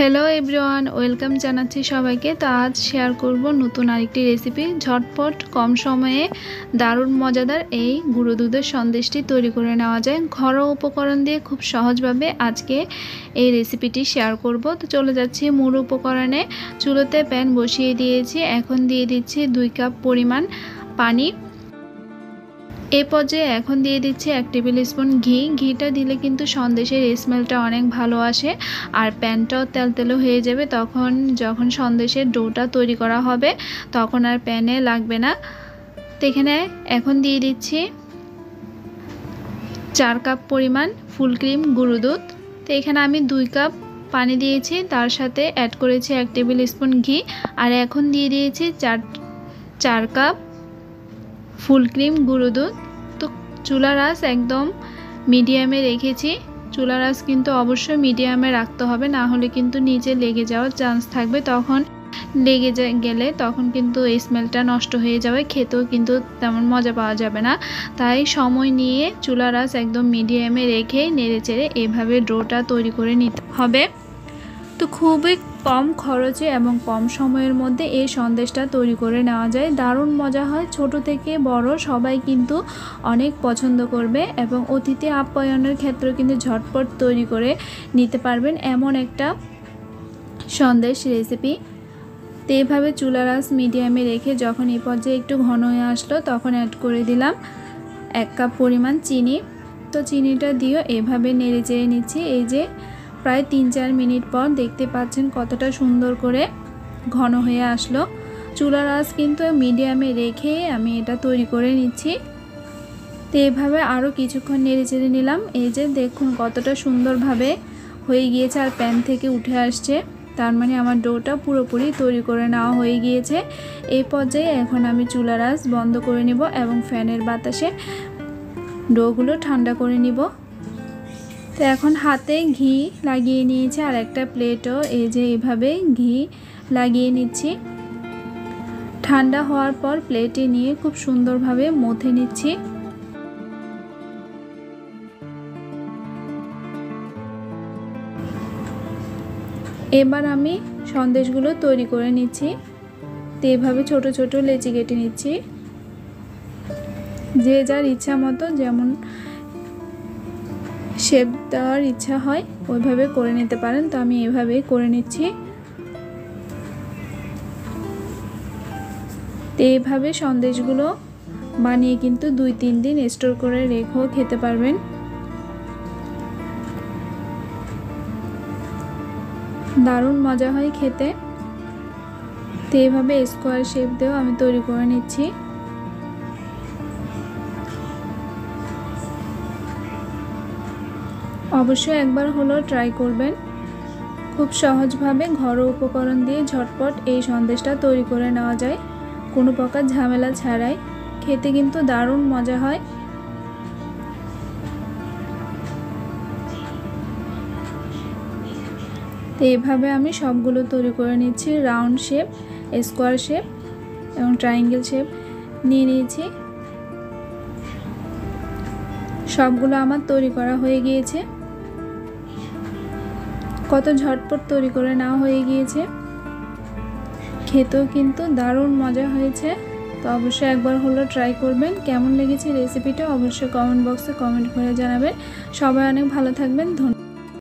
Hello everyone, welcome জানাচ্ছি সবাইকে। তো আজ শেয়ার করব নতুন আরেকটি রেসিপি। ঝটপট কম সময়ে দারুণ মজাদার এই গুঁড়ো দুধের সন্দেশটি তৈরি করে নেওয়া যায় ঘরোয়া উপকরণ দিয়ে খুব সহজভাবে। আজকে এই রেসিপিটি শেয়ার করব। তো চলে যাচ্ছি মূল উপকরণে। চুলোতে প্যান বসিয়ে দিয়েছি, এখন দিয়ে দিচ্ছি 2 কাপ পরিমাণ পানি। এই পর্যায়ে এখন দিয়ে দিচ্ছি 1 টেবিল স্পুন ঘি। ঘিটা দিলে কিন্তু সন্দেশের স্মেলটা অনেক ভালো আসে আর প্যানটাও তেলতেলে হয়ে যাবে। যখন সন্দেশের ডোটা তৈরি করা হবে তখন আর প্যানে লাগবে না। তো এখানে এখন দিয়ে দিচ্ছি 4 কাপ পরিমাণ ফুল ক্রিম গুঁড়ো দুধ। তো এখানে আমি 2 কাপ পানি দিয়েছি, তার সাথে অ্যাড করেছি 1 টেবিল স্পুন ঘি আর এখন দিয়ে দিয়েছি 4 কাপ ফুল ক্রিম গুঁড়ো দুধ। তো চুলার আঁচ একদম মিডিয়ামে রেখেছি। চুলার আঁচ কিন্তু অবশ্যই মিডিয়ামে রাখতে হবে, না হলে কিন্তু নিচে লেগে যাওয়ার চান্স থাকবে। তখন লেগে গেলে তখন কিন্তু এই স্মেলটা নষ্ট হয়ে যাবে, খেতেও কিন্তু তেমন মজা পাওয়া যাবে না। তাই সময় নিয়ে চুলার আঁচ একদম মিডিয়ামে রেখে নেড়েচেড়ে এভাবে ডোটা তৈরি করে নিতে হবে। তো খুবই কম খরচে এবং কম সময়ের মধ্যে এই সন্দেশটা তৈরি করে নেওয়া যায়। দারুণ মজা হয়, ছোট থেকে বড় সবাই কিন্তু অনেক পছন্দ করবে এবং অতিথি আপ্যায়নের ক্ষেত্রেও কিন্তু ঝটপট তৈরি করে নিতে পারবেন এমন একটা সন্দেশ রেসিপি। তো এইভাবে চুলার আঁচ মিডিয়ামে রেখে যখন এই পর্যায়ে একটু ঘন হয়ে আসলো তখন অ্যাড করে দিলাম 1 কাপ পরিমাণ চিনি। তো চিনিটা দিয়েও এভাবে নেড়ে চেড়ে নিচ্ছি। এই যে প্রায় 3-4 মিনিট পর দেখতে পাচ্ছেন কতটা সুন্দর করে ঘন হয়ে আসলো। চুলার আঁচ কিন্তু মিডিয়ামে রেখে আমি এটা তৈরি করে নিচ্ছি। তো এভাবে আরও কিছুক্ষণ নেড়ে চেড়ে নিলাম। এই যে দেখুন কতটা সুন্দরভাবে হয়ে গিয়েছে আর প্যান থেকে উঠে আসছে, তার মানে আমার ডোটা পুরোপুরি তৈরি করে নেওয়া হয়ে গিয়েছে। এই পর্যায়ে এখন আমি চুলার আঁচ বন্ধ করে নিব এবং ফ্যানের বাতাসে ডোগুলো ঠান্ডা করে নিব। তো এখন হাতে ঘি লাগিয়ে নিয়েছি আর একটা প্লেটও এই যে এভাবে ঘি লাগিয়ে নিচ্ছি। ঠান্ডা হওয়ার পর প্লেটে নিয়ে খুব সুন্দরভাবে মথে নিচ্ছি। এবার আমি সন্দেশগুলো তৈরি করে নিচ্ছি। তো এভাবে ছোট ছোট লেচি কেটে নিচ্ছি। যে যার ইচ্ছা মতো যেমন শেপ দেওয়ার ইচ্ছা হয় ওইভাবে করে নিতে পারেন। তো আমি এভাবেই করে নিচ্ছি। তো এইভাবে সন্দেশগুলো বানিয়ে কিন্তু 2-3 দিন স্টোর করে রেখেও খেতে পারবেন। দারুণ মজা হয় খেতে। তো এইভাবে স্কোয়ার শেপ দিয়েও আমি তৈরি করে নিচ্ছি। অবশ্যই একবার হলেও ট্রাই করবেন। খুব সহজভাবে ঘরোয়া উপকরণ দিয়ে ঝটপট এই সন্দেশটা তৈরি করে নেওয়া যায় কোনো প্রকার ঝামেলা ছাড়াই। খেতে কিন্তু দারুণ মজা হয়। তো এইভাবে আমি সবগুলো তৈরি করে নিচ্ছি। রাউন্ড শেপ, স্কোয়ার শেপ এবং ট্রায়াঙ্গেল শেপ নিয়ে নিয়েছি। সবগুলো আমার তৈরি করা হয়ে গিয়েছে। কত ঝটপট তৈরি করে নেওয়া হয়ে গিয়েছে, খেতেও কিন্তু দারুণ মজা হয়েছে। তো অবশ্যই একবার হলো ট্রাই করবেন। কেমন লেগেছে রেসিপিটা অবশ্যই কমেন্ট বক্সে কমেন্ট করে জানাবেন। সবাই অনেক ভালো থাকবেন। ধন্যবাদ।